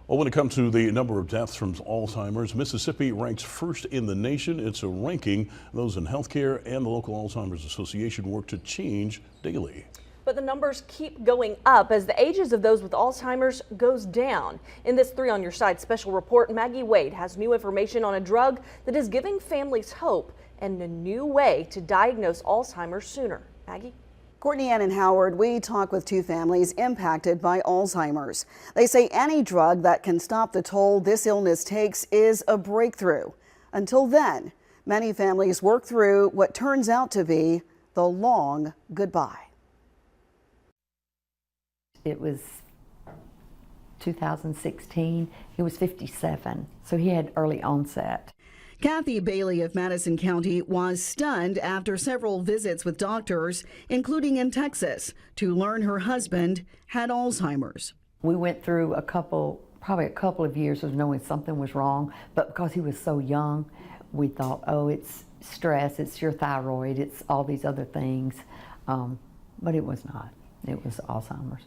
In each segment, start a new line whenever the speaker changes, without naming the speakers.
Well, when it comes to the number of deaths from Alzheimer's, Mississippi ranks first in the nation. It's a ranking those in healthcare and the local Alzheimer's Association work to change daily.
But the numbers keep going up as the ages of those with Alzheimer's goes down. In this 3 on Your Side special report, Maggie Wade has new information on a drug that is giving families hope and a new way to diagnose Alzheimer's sooner. Maggie?
Courtney Ann and Howard, we talk with 2 families impacted by Alzheimer's. They say any drug that can stop the toll this illness takes is a breakthrough. Until then, many families work through what turns out to be the long goodbye.
It was 2016. He was 57, so he had early onset.
Kathy Bailey of Madison County was stunned after several visits with doctors, including in Texas, to learn her husband had Alzheimer's.
We went through probably a couple of years of knowing something was wrong, but because he was so young, we thought, oh, it's stress, it's your thyroid, it's all these other things, but it was not. It was Alzheimer's.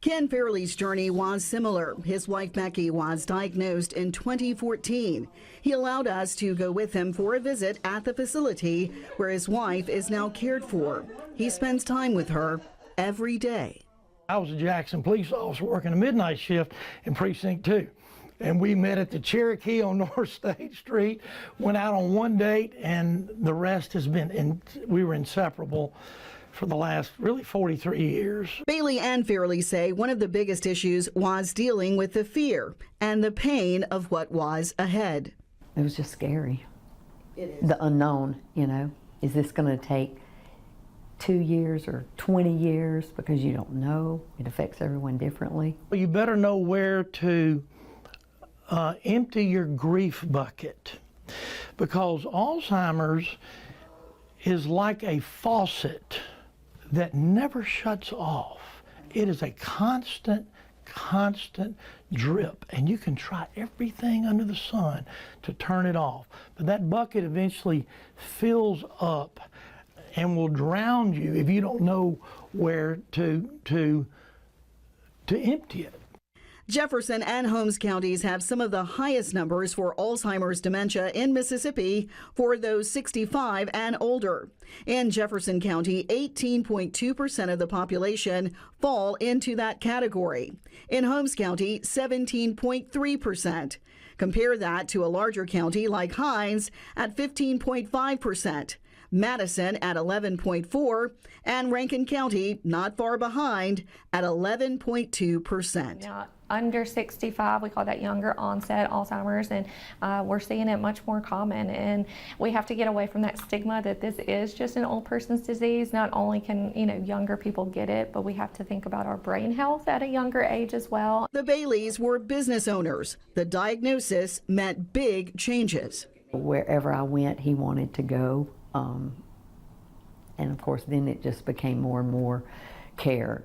Ken Fairley's journey was similar. His wife Becky was diagnosed in 2014. He allowed us to go with him for a visit at the facility where his wife is now cared for. He spends time with her every day.
I was a Jackson police officer working a midnight shift in Precinct 2. And we met at the Cherokee on North State Street, went out on one date, and the rest has been, we were inseparable for the last really 43 years. Bailey and Fairley say one of the biggest issues was dealing with the fear and the pain of what was ahead.
It was just scary.
It is.
The unknown, you know. Is this going to take 2 years or 20 years? Because you don't know. It affects everyone differently.
You better know where to empty your grief bucket, because Alzheimer's is like a faucet that never shuts off. It is a constant drip, and you can try everything under the sun to turn it off. But that bucket eventually fills up and will drown you if you don't know where to empty it.
Jefferson and Holmes counties have some of the highest numbers for Alzheimer's dementia in Mississippi for those 65 and older. In Jefferson County, 18.2% of the population fall into that category. In Holmes County, 17.3%. Compare that to a larger county like Hinds at 15.5%. Madison at 11.4%, and Rankin County, not far behind, at 11.2%.
Yeah, under 65, we call that younger onset Alzheimer's, and we're seeing it much more common. And we have to get away from that stigma that this is just an old person's disease. Not only can younger people get it, but we have to think about our brain health at a younger age as well.
The Baileys were business owners. The diagnosis meant big changes.
Wherever I went, he wanted to go. And of course, then it just became more and more care,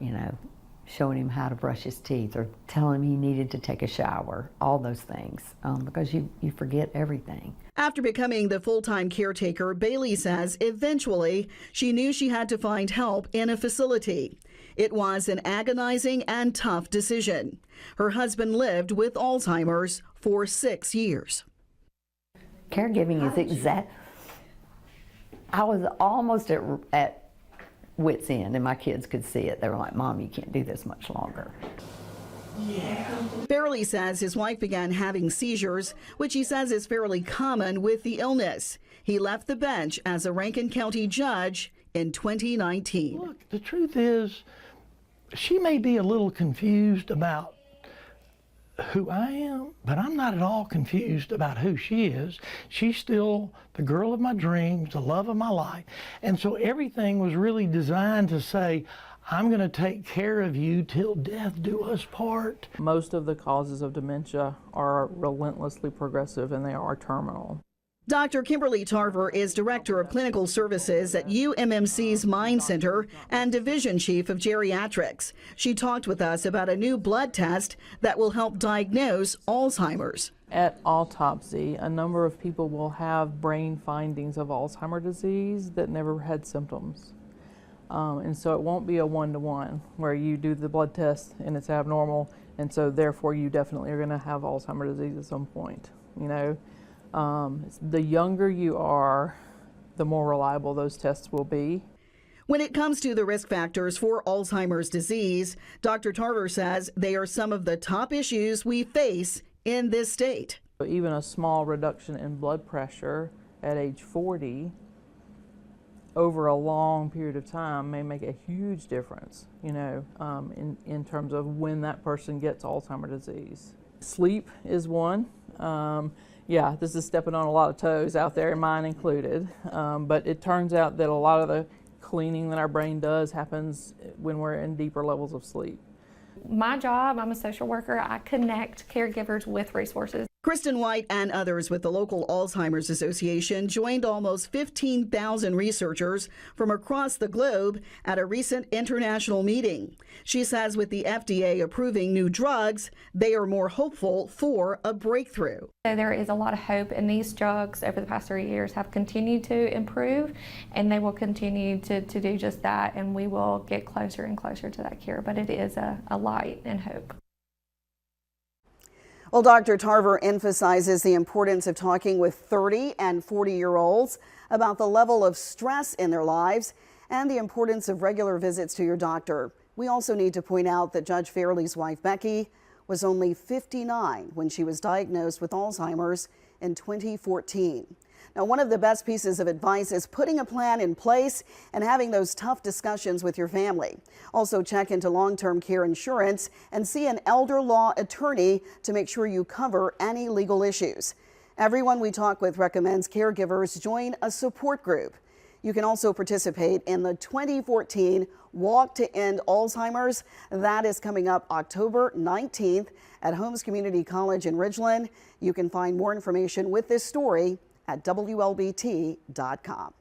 showing him how to brush his teeth or telling him he needed to take a shower, all those things, because you forget everything.
After becoming the full-time caretaker, Bailey says eventually she knew she had to find help in a facility. It was an agonizing and tough decision. Her husband lived with Alzheimer's for 6 years.
Caregiving is exact. I was almost at wit's end, and my kids could see it. They were like, "Mom, you can't do this much longer."
Yeah. Fairley says his wife began having seizures, which he says is fairly common with the illness. He left the bench as a Rankin County judge in 2019.
Look, the truth is, she may be a little confused about who I am, but I'm not at all confused about who she is. She's still the girl of my dreams, the love of my life. And so everything was really designed to say, I'm going to take care of you till death do us part.
Most of the causes of dementia are relentlessly progressive, and they are terminal.
Dr. Kimberly Tarver is Director of Clinical Services at UMMC's Mind Center and Division Chief of Geriatrics. She talked with us about a new blood test that will help diagnose Alzheimer's.
At autopsy, a number of people will have brain findings of Alzheimer's disease that never had symptoms. And so it won't be a one-to-one where you do the blood test and it's abnormal, and so therefore you definitely are going to have Alzheimer's disease at some point. You know, the younger you are, the more reliable those tests will be.
When it comes to the risk factors for Alzheimer's disease, Dr. Tarver says they are some of the top issues we face in this state.
Even a small reduction in blood pressure at age 40 over a long period of time may make a huge difference, you know, in terms of when that person gets Alzheimer's disease. Sleep is one. Yeah, this is stepping on a lot of toes out there, mine included, but it turns out that a lot of the cleaning that our brain does happens when we're in deeper levels of sleep.
My job, I'm a social worker. I connect caregivers with resources.
Kristen White and others with the local Alzheimer's Association joined almost 15,000 researchers from across the globe at a recent international meeting. She says with the FDA approving new drugs, they are more hopeful for a breakthrough.
So there is a lot of hope, and these drugs over the past 3 years have continued to improve, and they will continue to do just that, and we will get closer and closer to that cure. But it is a light and hope.
Well, Dr. Tarver emphasizes the importance of talking with 30 and 40-year-olds about the level of stress in their lives and the importance of regular visits to your doctor. We also need to point out that Judge Fairley's wife, Becky, was only 59 when she was diagnosed with Alzheimer's in 2014. Now, one of the best pieces of advice is putting a plan in place and having those tough discussions with your family. Also, check into long-term care insurance and see an elder law attorney to make sure you cover any legal issues. Everyone we talk with recommends caregivers join a support group. You can also participate in the 2014 Walk to End Alzheimer's. That is coming up October 19th at Holmes Community College in Ridgeland. You can find more information with this story at WLBT.com.